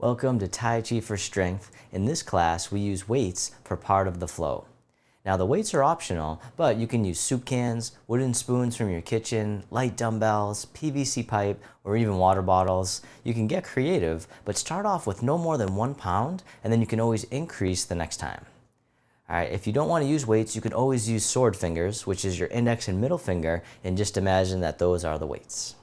Welcome to Tai Chi for Strength. In this class, we use weights for part of the flow. Now the weights are optional, but you can use soup cans, wooden spoons from your kitchen, light dumbbells, PVC pipe, or even water bottles. You can get creative, but start off with no more than 1 pound, and then you can always increase the next time. All right, if you don't want to use weights, you can always use sword fingers, which is your index and middle finger, and just imagine that those are the weights.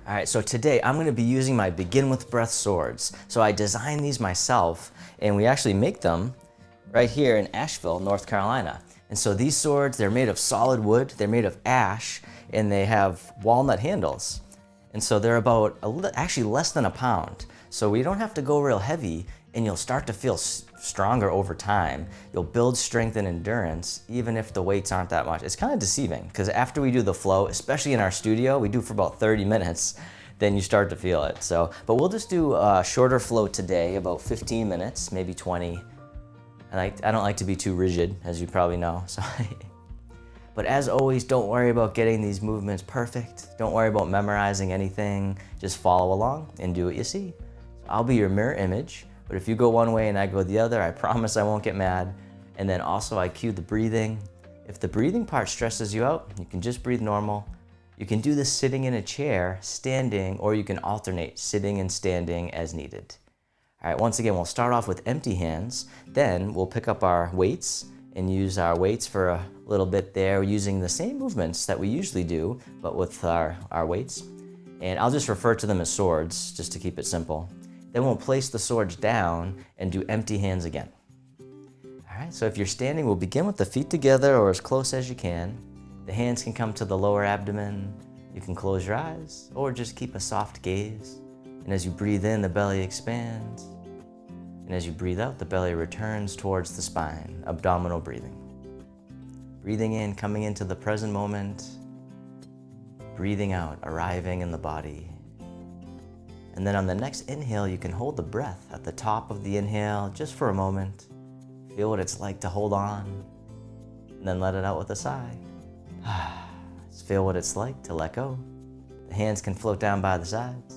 All right, so today I'm going to be using my Begin with Breath swords. So I designed these myself, and we actually make them right here in Asheville, North Carolina. And so these swords, they're made of solid wood, they're made of ash, and they have walnut handles. And so they're about actually less than 1 pound. So we don't have to go real heavy, and you'll start to feel stronger over time. You'll build strength and endurance, even if the weights aren't that much. It's kind of deceiving, because after we do the flow, especially in our studio, we do for about 30 minutes, then you start to feel it. But we'll just do a shorter flow today, about 15 minutes, maybe 20. I don't like to be too rigid, as you probably know. But as always, don't worry about getting these movements perfect. Don't worry about memorizing anything. Just follow along and do what you see. I'll be your mirror image, but if you go one way and I go the other, I promise I won't get mad. And then also I cue the breathing. If the breathing part stresses you out, you can just breathe normal. You can do this sitting in a chair, standing, or you can alternate sitting and standing as needed. All right, once again, we'll start off with empty hands. Then we'll pick up our weights and use our weights for a little bit there, using the same movements that we usually do, but with our weights. And I'll just refer to them as swords, just to keep it simple. Then we'll place the swords down and do empty hands again. All right, so if you're standing, we'll begin with the feet together or as close as you can. The hands can come to the lower abdomen. You can close your eyes or just keep a soft gaze. And as you breathe in, the belly expands. And as you breathe out, the belly returns towards the spine, abdominal breathing. Breathing in, coming into the present moment. Breathing out, arriving in the body. And then on the next inhale, you can hold the breath at the top of the inhale just for a moment. Feel what it's like to hold on, and then let it out with a sigh. Just feel what it's like to let go. The hands can float down by the sides.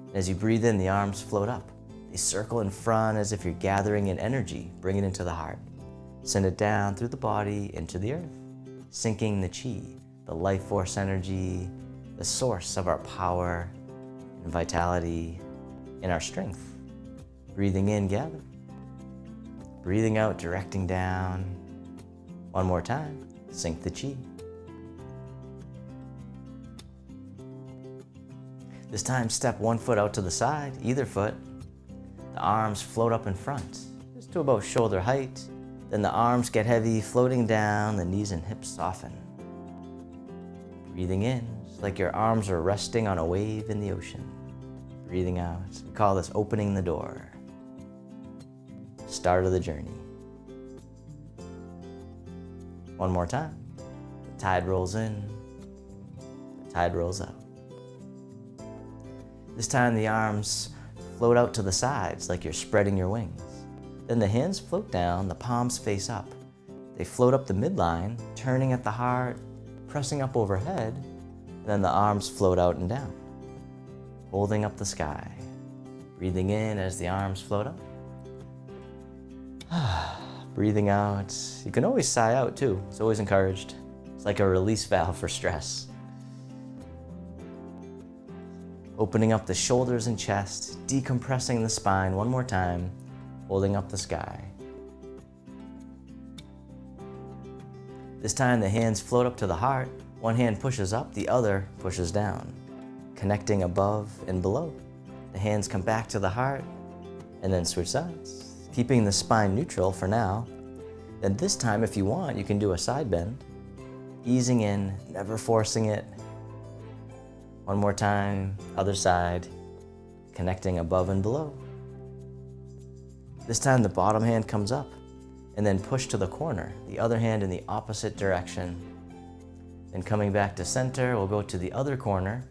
And as you breathe in, the arms float up. They circle in front as if you're gathering in energy. Bring it into the heart. Send it down through the body into the earth, sinking the chi, the life force energy, the source of our power and vitality and our strength. Breathing in, gather. Breathing out, directing down. One more time, sink the chi. This time, step one foot out to the side, either foot. The arms float up in front, just to about shoulder height. Then the arms get heavy, floating down, the knees and hips soften. Breathing in, it's like your arms are resting on a wave in the ocean. Breathing out, we call this opening the door. Start of the journey. One more time. The tide rolls in, the tide rolls out. This time the arms float out to the sides like you're spreading your wings. Then the hands float down, the palms face up. They float up the midline, turning at the heart, pressing up overhead, and then the arms float out and down, holding up the sky. Breathing in as the arms float up. Breathing out. You can always sigh out too. It's always encouraged. It's like a release valve for stress. Opening up the shoulders and chest, decompressing the spine one more time, holding up the sky. This time the hands float up to the heart. One hand pushes up, the other pushes down, connecting above and below. The hands come back to the heart and then switch sides, keeping the spine neutral for now. Then this time, if you want, you can do a side bend, easing in, never forcing it. One more time, other side, connecting above and below. This time the bottom hand comes up and then push to the corner, the other hand in the opposite direction. Then coming back to center, we'll go to the other corner.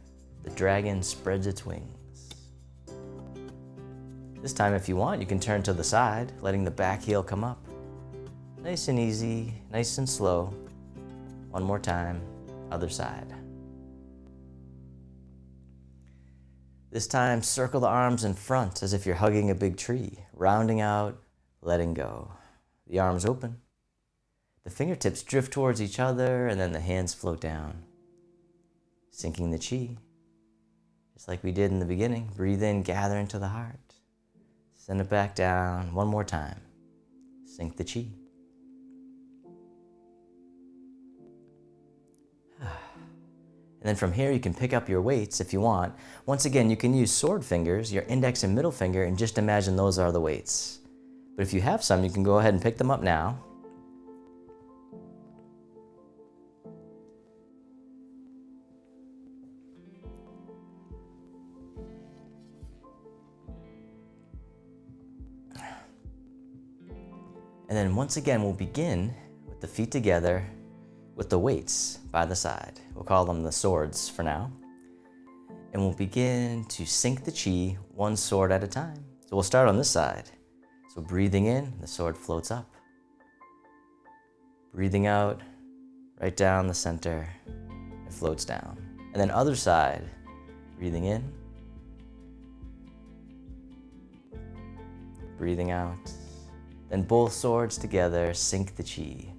The dragon spreads its wings. This time, if you want, you can turn to the side, letting the back heel come up. Nice and easy, nice and slow. One more time, other side. This time, circle the arms in front as if you're hugging a big tree, rounding out, letting go. The arms open. The fingertips drift towards each other, and then the hands float down. Sinking the chi. Just like we did in the beginning. Breathe in, gather into the heart. Send it back down one more time. Sink the chi. And then from here, you can pick up your weights if you want. Once again, you can use sword fingers, your index and middle finger, and just imagine those are the weights. But if you have some, you can go ahead and pick them up now. And then once again, we'll begin with the feet together with the weights by the side. We'll call them the swords for now. And we'll begin to sink the chi one sword at a time. So we'll start on this side. So breathing in, the sword floats up. Breathing out, right down the center, it floats down. And then other side, breathing in. Breathing out. Then both swords together, sink the chi.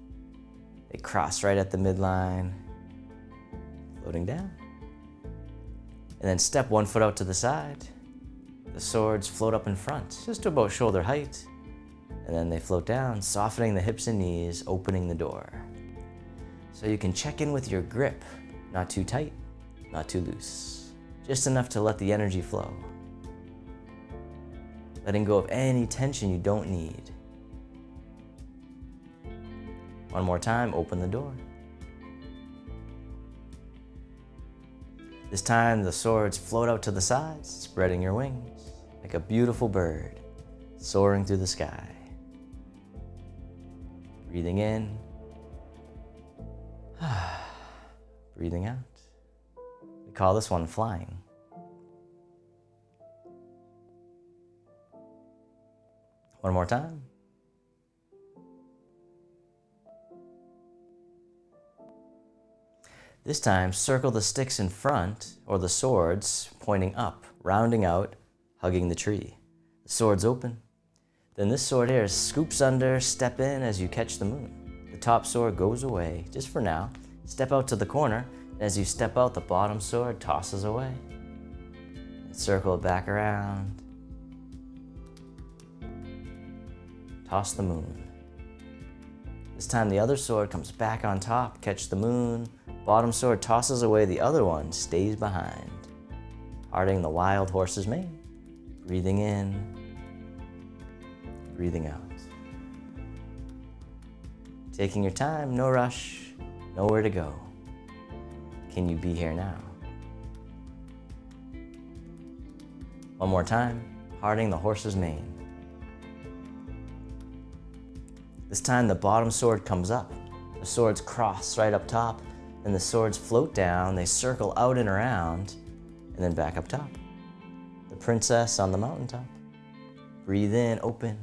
They cross right at the midline, floating down. And then step one foot out to the side. The swords float up in front, just to about shoulder height. And then they float down, softening the hips and knees, opening the door. So you can check in with your grip, not too tight, not too loose. Just enough to let the energy flow. Letting go of any tension you don't need. One more time, open the door. This time, the swords float out to the sides, spreading your wings like a beautiful bird soaring through the sky. Breathing in, breathing out. We call this one flying. One more time. This time, circle the sticks in front, or the swords, pointing up, rounding out, hugging the tree. The swords open. Then this sword here scoops under, step in as you catch the moon. The top sword goes away, just for now. Step out to the corner, and as you step out, the bottom sword tosses away. And circle it back around. Toss the moon. This time the other sword comes back on top, catch the moon. Bottom sword tosses away, the other one stays behind. Parting the wild horse's mane. Breathing in, breathing out. Taking your time, no rush, nowhere to go. Can you be here now? One more time, parting the horse's mane. This time the bottom sword comes up. The swords cross right up top, and the swords float down, they circle out and around, and then back up top. The princess on the mountaintop. Breathe in, open.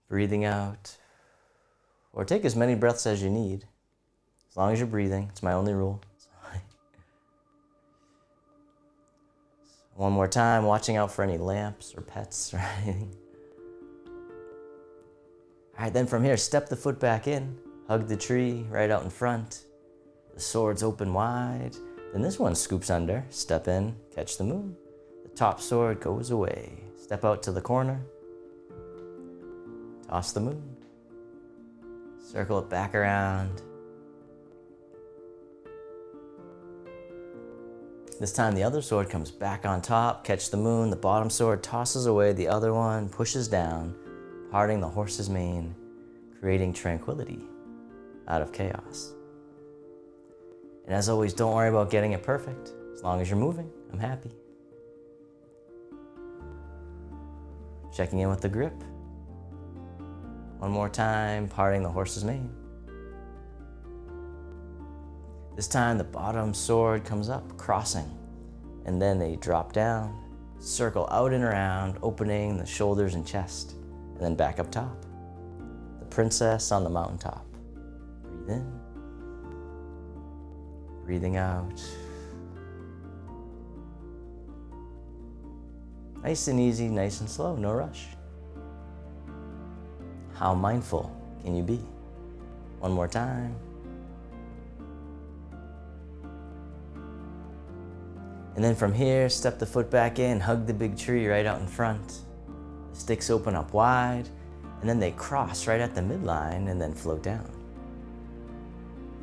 Breathing out. Or take as many breaths as you need. As long as you're breathing, it's my only rule. One more time, watching out for any lamps or pets or anything. All right, then from here, step the foot back in. Hug the tree right out in front. The swords open wide. Then this one scoops under. Step in, catch the moon. The top sword goes away. Step out to the corner. Toss the moon. Circle it back around. This time the other sword comes back on top. Catch the moon. The bottom sword tosses away. The other one pushes down, parting the horse's mane, creating tranquility out of chaos. And as always, don't worry about getting it perfect. As long as you're moving, I'm happy. Checking in with the grip. One more time, parting the horse's mane. This time the bottom sword comes up, crossing, and then they drop down, circle out and around, opening the shoulders and chest, and then back up top. The princess on the mountaintop. Breathe in, breathing out. Nice and easy, nice and slow, no rush. How mindful can you be? One more time. And then from here, step the foot back in, hug the big tree right out in front. The sticks open up wide, and then they cross right at the midline and then float down.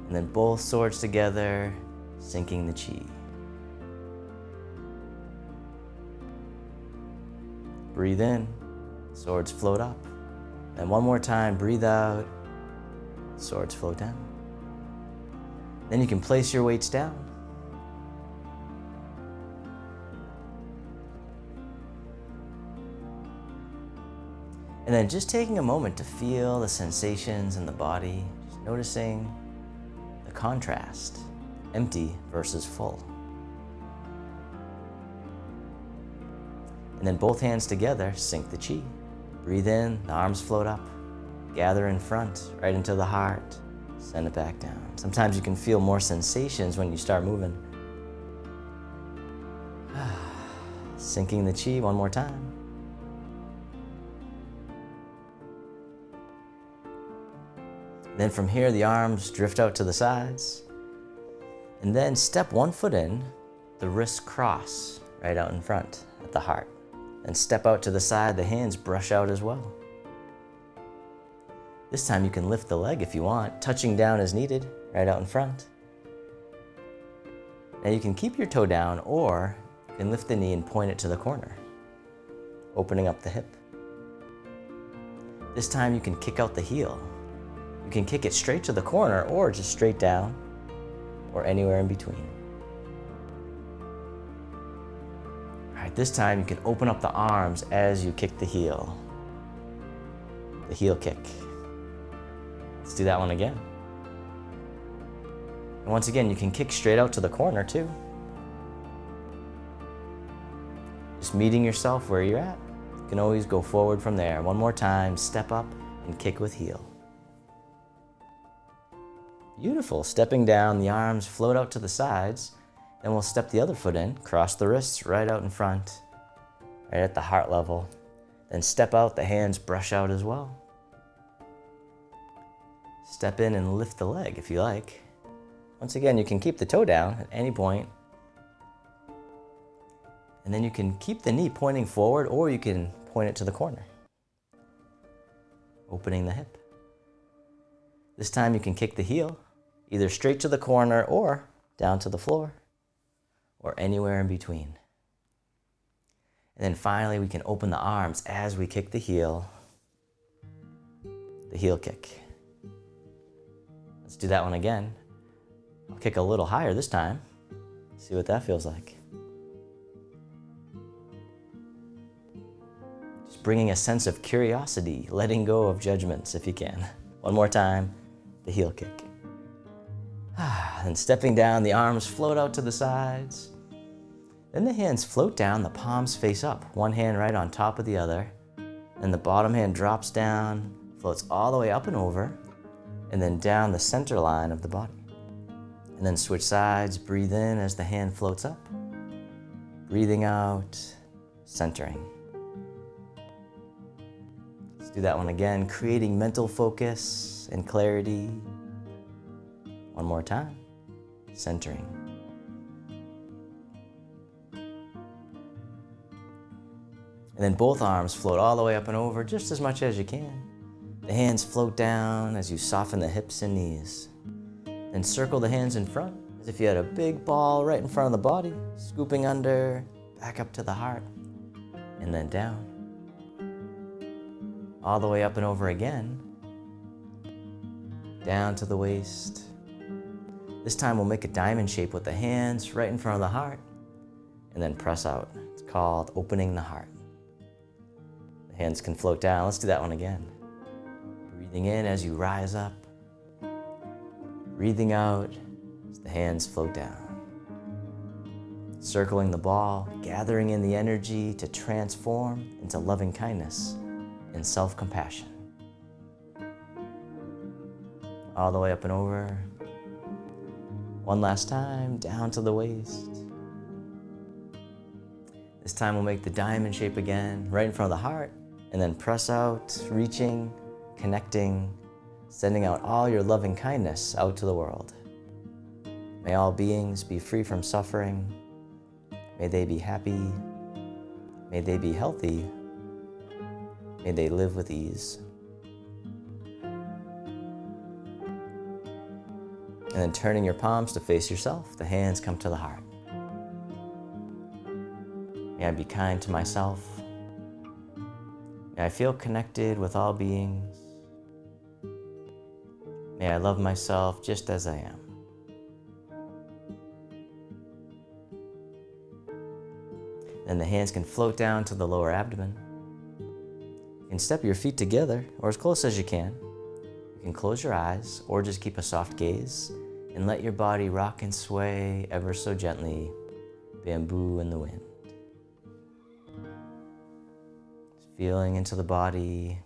And then both swords together, sinking the chi. Breathe in, swords float up. And one more time, breathe out, swords float down. Then you can place your weights down. And then just taking a moment to feel the sensations in the body, just noticing the contrast, empty versus full. And then both hands together, sink the chi. Breathe in, the arms float up, gather in front, right into the heart, send it back down. Sometimes you can feel more sensations when you start moving. Sinking the chi one more time. Then from here, the arms drift out to the sides. And then step one foot in, the wrists cross right out in front at the heart. Then step out to the side, the hands brush out as well. This time you can lift the leg if you want, touching down as needed, right out in front. Now you can keep your toe down, or you can lift the knee and point it to the corner, opening up the hip. This time you can kick out the heel. You can kick it straight to the corner or just straight down or anywhere in between. All right, this time you can open up the arms as you kick the heel kick. Let's do that one again. And once again, you can kick straight out to the corner too. Just meeting yourself where you're at. You can always go forward from there. One more time, step up and kick with heel. Beautiful. Stepping down, the arms float out to the sides. Then we'll step the other foot in, cross the wrists right out in front, right at the heart level. Then step out, the hands brush out as well. Step in and lift the leg if you like. Once again, you can keep the toe down at any point. And then you can keep the knee pointing forward, or you can point it to the corner, opening the hip. This time you can kick the heel, either straight to the corner or down to the floor, or anywhere in between. And then finally, we can open the arms as we kick the heel kick. Let's do that one again. I'll kick a little higher this time. See what that feels like. Just bringing a sense of curiosity, letting go of judgments if you can. One more time, the heel kick. And stepping down, the arms float out to the sides. Then the hands float down, the palms face up, one hand right on top of the other. And the bottom hand drops down, floats all the way up and over, and then down the center line of the body. And then switch sides, breathe in as the hand floats up. Breathing out, centering. Let's do that one again, creating mental focus and clarity. One more time, centering. And then both arms float all the way up and over just as much as you can. The hands float down as you soften the hips and knees. Then circle the hands in front as if you had a big ball right in front of the body, scooping under, back up to the heart, and then down. All the way up and over again, down to the waist. This time we'll make a diamond shape with the hands right in front of the heart, and then press out. It's called opening the heart. The hands can float down. Let's do that one again. Breathing in as you rise up. Breathing out as the hands float down. Circling the ball, gathering in the energy to transform into loving kindness and self-compassion. All the way up and over. One last time, down to the waist. This time we'll make the diamond shape again, right in front of the heart, and then press out, reaching, connecting, sending out all your loving kindness out to the world. May all beings be free from suffering. May they be happy. May they be healthy. May they live with ease. And then turning your palms to face yourself, the hands come to the heart. May I be kind to myself. May I feel connected with all beings. May I love myself just as I am. Then the hands can float down to the lower abdomen. You can step your feet together, or as close as you can. You can close your eyes, or just keep a soft gaze, and let your body rock and sway ever so gently, bamboo in the wind. Just feeling into the body.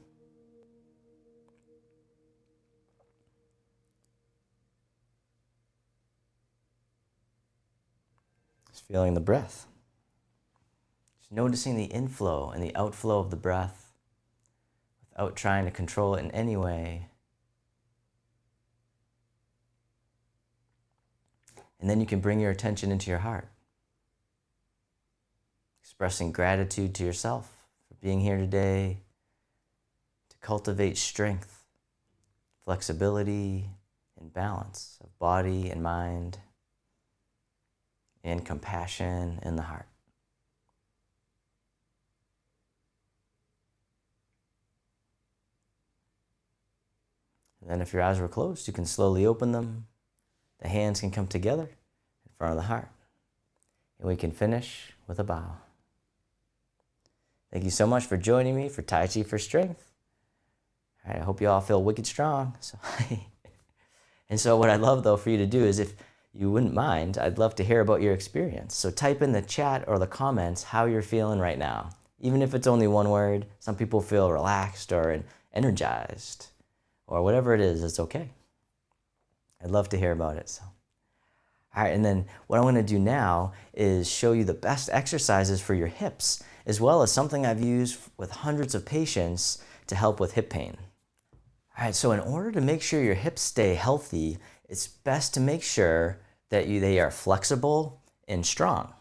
Just feeling the breath. Just noticing the inflow and the outflow of the breath without trying to control it in any way. And then you can bring your attention into your heart, expressing gratitude to yourself for being here today, to cultivate strength, flexibility, and balance of body and mind, and compassion in the heart. And then if your eyes were closed, you can slowly open them. The hands can come together in front of the heart. And we can finish with a bow. Thank you so much for joining me for Tai Chi for Strength. All right, I hope you all feel wicked strong. And so what I'd love though for you to do is, if you wouldn't mind, I'd love to hear about your experience. So type in the chat or the comments how you're feeling right now. Even if it's only one word, some people feel relaxed or energized or whatever it is, it's okay. I'd love to hear about it. So, all right, and then what I'm going to do now is show you the best exercises for your hips, as well as something I've used with hundreds of patients to help with hip pain. All right, so in order to make sure your hips stay healthy, it's best to make sure that they are flexible and strong.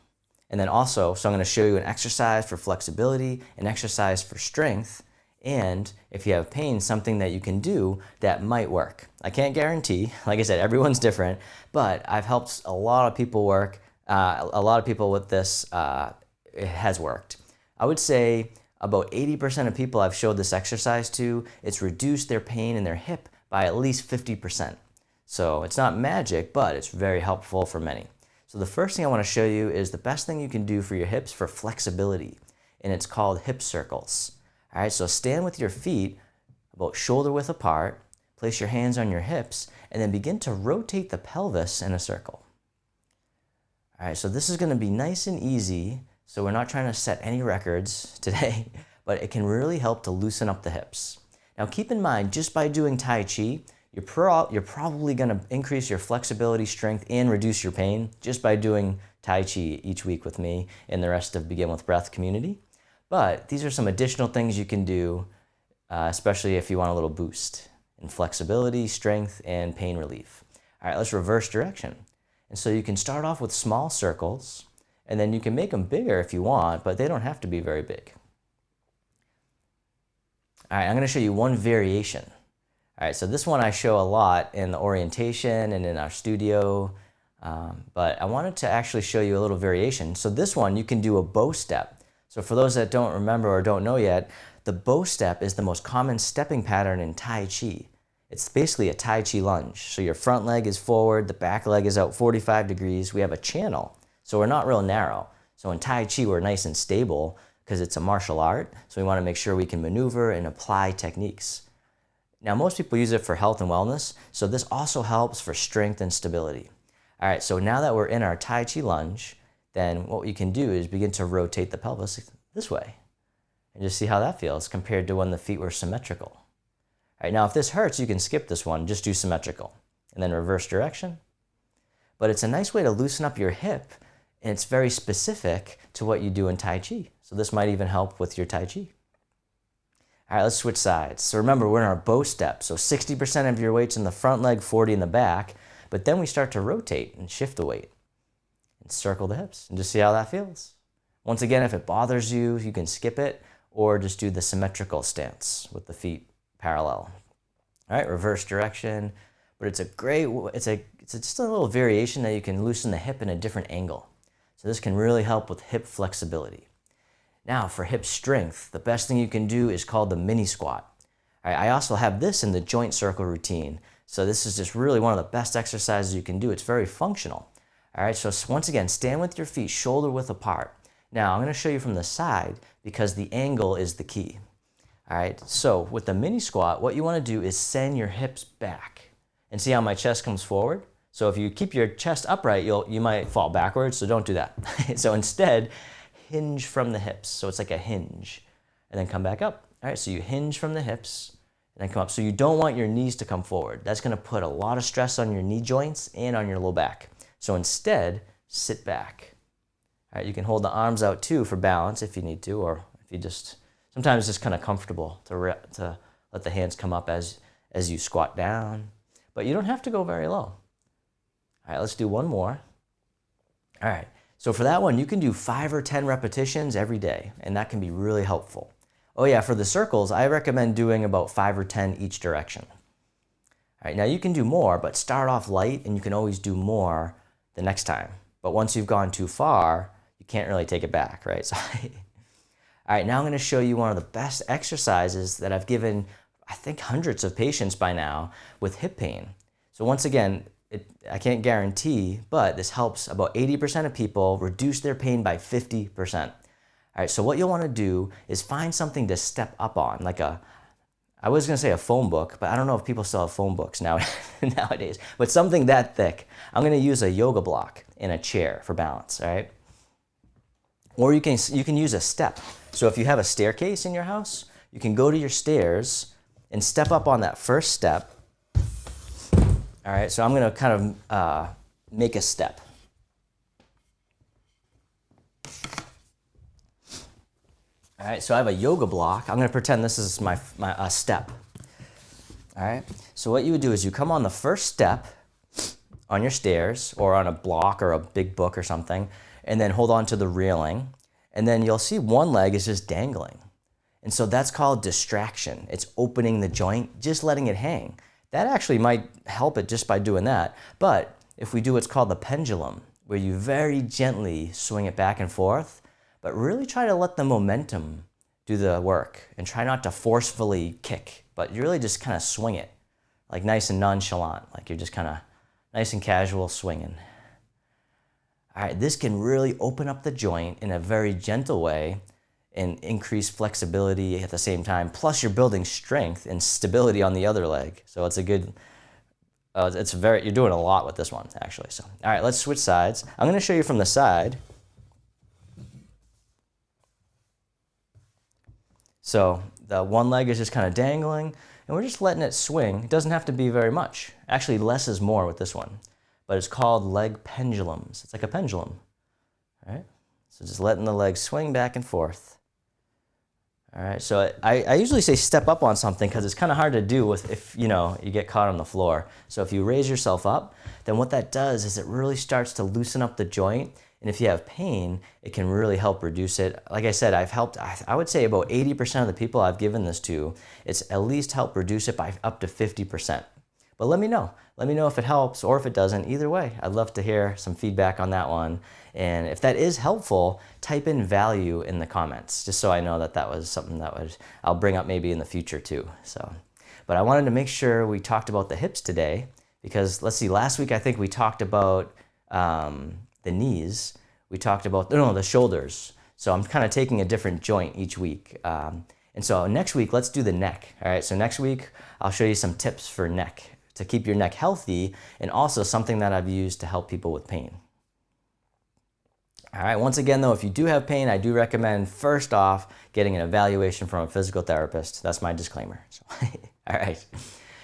And then also, so I'm going to show you an exercise for flexibility, an exercise for strength, and if you have pain, something that you can do that might work. I can't guarantee, like I said, everyone's different, but I've helped a lot of people with this, it has worked. I would say about 80% of people I've showed this exercise to, it's reduced their pain in their hip by at least 50%. So it's not magic, but it's very helpful for many. So the first thing I want to show you is the best thing you can do for your hips for flexibility, and it's called hip circles. All right, so stand with your feet about shoulder width apart, place your hands on your hips, and then begin to rotate the pelvis in a circle. All right, so this is going to be nice and easy, so we're not trying to set any records today, but it can really help to loosen up the hips. Now keep in mind, just by doing Tai Chi, you're probably going to increase your flexibility, strength, and reduce your pain just by doing Tai Chi each week with me and the rest of Begin With Breath community. But these are some additional things you can do, especially if you want a little boost in flexibility, strength, and pain relief. All right, let's reverse direction. And so you can start off with small circles, and then you can make them bigger if you want, but they don't have to be very big. All right, I'm going to show you one variation. All right, so this one I show a lot in the orientation and in our studio, but I wanted to actually show you a little variation. So this one, you can do a bow step. So for those that don't remember or don't know yet, the bow step is the most common stepping pattern in Tai Chi. It's basically a Tai Chi lunge. So your front leg is forward, the back leg is out 45 degrees. We have a channel, so we're not real narrow. So in Tai Chi, we're nice and stable because it's a martial art. So we want to make sure we can maneuver and apply techniques. Now, most people use it for health and wellness, so this also helps for strength and stability. All right, so now that we're in our Tai Chi lunge, then what you can do is begin to rotate the pelvis this way and just see how that feels compared to when the feet were symmetrical. All right, now if this hurts, you can skip this one, just do symmetrical and then reverse direction. But it's a nice way to loosen up your hip and it's very specific to what you do in Tai Chi. So this might even help with your Tai Chi. All right, let's switch sides. So remember, we're in our bow step. So 60% of your weight's in the front leg, 40 in the back. But then we start to rotate and shift the weight and circle the hips and just see how that feels. Once again, if it bothers you, you can skip it or just do the symmetrical stance with the feet parallel. All right, reverse direction. But it's a great, it's just a little variation that you can loosen the hip in a different angle. So this can really help with hip flexibility. Now for hip strength, the best thing you can do is called the mini squat. All right, I also have this in the joint circle routine. So this is just really one of the best exercises you can do. It's very functional. All right, so once again, stand with your feet shoulder width apart. Now I'm gonna show you from the side because the angle is the key. All right, so with the mini squat, what you wanna do is send your hips back. And see how my chest comes forward? So if you keep your chest upright, you might fall backwards, so don't do that. So instead, hinge from the hips. So it's like a hinge, and then come back up. All right, so you hinge from the hips, and then come up. So you don't want your knees to come forward. That's gonna put a lot of stress on your knee joints and on your low back. So instead, sit back. All right, you can hold the arms out too for balance if you need to, or if you just, sometimes it's just kind of comfortable to let the hands come up as you squat down. But you don't have to go very low. All right, let's do one more. All right, so for that one, you can do 5 or 10 repetitions every day, and that can be really helpful. Oh yeah, for the circles, I recommend doing about 5 or 10 each direction. All right, now you can do more, but start off light, and you can always do more the next time. But once you've gone too far, you can't really take it back, right? So, all right, now I'm gonna show you one of the best exercises that I've given, I think, hundreds of patients by now with hip pain. So once again, I can't guarantee, but this helps about 80% of people reduce their pain by 50%. All right, so what you'll wanna do is find something to step up on, like I was gonna say a phone book, but I don't know if people still have phone books nowadays, but something that thick. I'm gonna use a yoga block in a chair for balance, all right? Or you can use a step. So if you have a staircase in your house, you can go to your stairs and step up on that first step. All right, so I'm gonna kind of make a step. All right, so I have a yoga block. I'm gonna pretend this is my step. All right, so what you would do is you come on the first step on your stairs or on a block or a big book or something, and then hold on to the railing, and then you'll see one leg is just dangling. And so that's called distraction. It's opening the joint, just letting it hang. That actually might help it just by doing that. But if we do what's called the pendulum, where you very gently swing it back and forth, but really try to let the momentum do the work and try not to forcefully kick, but you really just kind of swing it, like nice and nonchalant, like you're just kind of nice and casual swinging. All right, this can really open up the joint in a very gentle way and increase flexibility at the same time. Plus you're building strength and stability on the other leg. So it's a good, you're doing a lot with this one actually. So, all right, let's switch sides. I'm gonna show you from the side. So the one leg is just kind of dangling and we're just letting it swing. It doesn't have to be very much. Actually, less is more with this one, but it's called leg pendulums. It's like a pendulum, all right? So just letting the legs swing back and forth. All right, so I usually say step up on something because it's kind of hard to do if you get caught on the floor. So if you raise yourself up, then what that does is it really starts to loosen up the joint. And if you have pain, it can really help reduce it. Like I said, I've helped, I would say about 80% of the people I've given this to, it's at least helped reduce it by up to 50%. But let me know. Let me know if it helps or if it doesn't. Either way, I'd love to hear some feedback on that one. And if that is helpful, type in value in the comments, just so I know that that was something that I'll bring up maybe in the future too. So, but I wanted to make sure we talked about the hips today because let's see, last week I think we talked about the knees. We talked about, the shoulders. So I'm kind of taking a different joint each week. And so next week, let's do the neck. All right, so next week, I'll show you some tips for neck to keep your neck healthy and also something that I've used to help people with pain. All right, once again though, if you do have pain, I do recommend first off getting an evaluation from a physical therapist. That's my disclaimer. So, all right,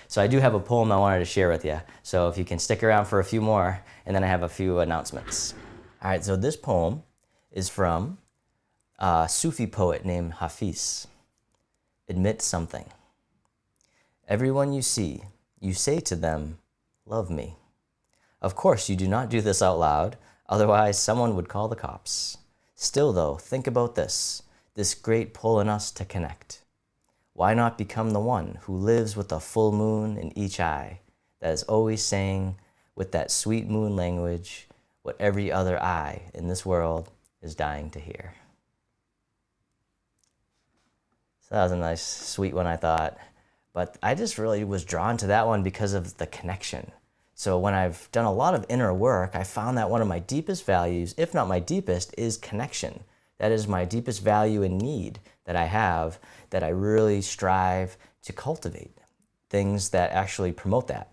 so I do have a poem I wanted to share with you. So if you can stick around for a few more, and then I have a few announcements. All right, so this poem is from a Sufi poet named Hafiz. Admit something. Everyone you see, you say to them, love me. Of course, you do not do this out loud, otherwise someone would call the cops. Still though, think about this great pull in us to connect. Why not become the one who lives with a full moon in each eye, that is always saying, with that sweet moon language, what every other eye in this world is dying to hear. So that was a nice, sweet one, I thought. But I just really was drawn to that one because of the connection. So when I've done a lot of inner work, I found that one of my deepest values, if not my deepest, is connection. That is my deepest value and need that I have, that I really strive to cultivate. Things that actually promote that.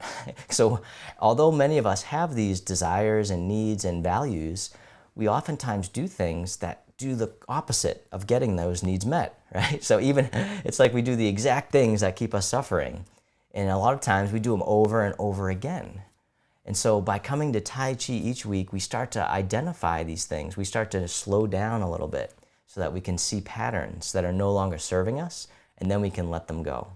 So although many of us have these desires and needs and values, we oftentimes do things that do the opposite of getting those needs met, right? So even, it's like we do the exact things that keep us suffering. And a lot of times we do them over and over again. And so by coming to Tai Chi each week, we start to identify these things. We start to slow down a little bit so that we can see patterns that are no longer serving us, and then we can let them go.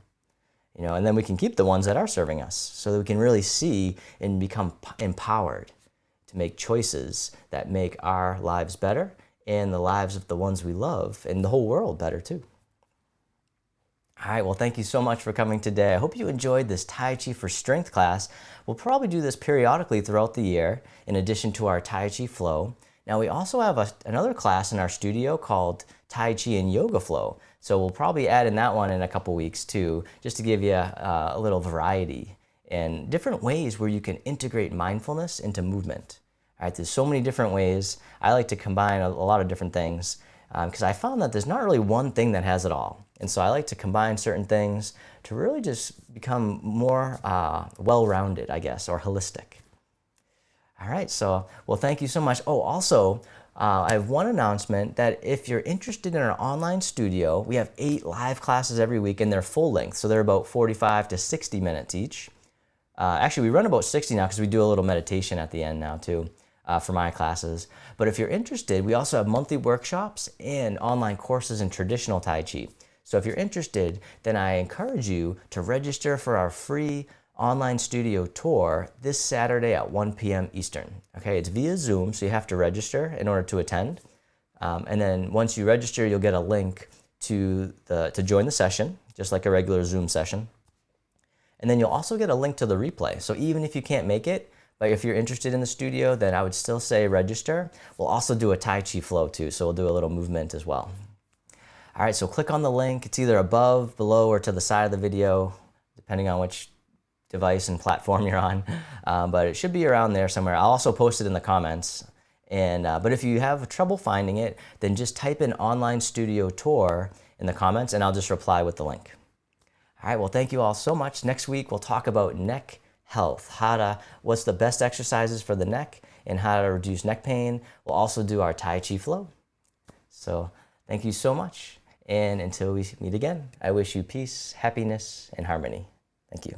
And then we can keep the ones that are serving us so that we can really see and become empowered to make choices that make our lives better and the lives of the ones we love and the whole world better too. All right, well, thank you so much for coming today. I hope you enjoyed this Tai Chi for Strength class. We'll probably do this periodically throughout the year in addition to our Tai Chi Flow. Now, we also have another class in our studio called Tai Chi and Yoga Flow. So we'll probably add in that one in a couple weeks too, just to give you a little variety and different ways where you can integrate mindfulness into movement. All right, there's so many different ways. I like to combine a lot of different things because I found that there's not really one thing that has it all. And so I like to combine certain things to really just become more well-rounded, I guess, or holistic. All right, so, well, thank you so much. Oh, also, I have one announcement that if you're interested in our online studio, we have 8 live classes every week and they're full length. So they're about 45 to 60 minutes each. Actually, we run about 60 now because we do a little meditation at the end now too for my classes. But if you're interested, we also have monthly workshops and online courses in traditional Tai Chi. So if you're interested, then I encourage you to register for our free online studio tour this Saturday at 1 p.m. Eastern. Okay, it's via Zoom, so you have to register in order to attend. And then once you register, you'll get a link to join the session, just like a regular Zoom session. And then you'll also get a link to the replay. So even if you can't make it, but if you're interested in the studio, then I would still say register. We'll also do a Tai Chi Flow too, so we'll do a little movement as well. All right, so click on the link. It's either above, below, or to the side of the video, depending on which device and platform you're on, but it should be around there somewhere. I'll also post it in the comments. But if you have trouble finding it, then just type in online studio tour in the comments and I'll just reply with the link. All right, well, thank you all so much. Next week, we'll talk about neck health, what's the best exercises for the neck and how to reduce neck pain. We'll also do our Tai Chi Flow. So thank you so much. And until we meet again, I wish you peace, happiness, and harmony. Thank you.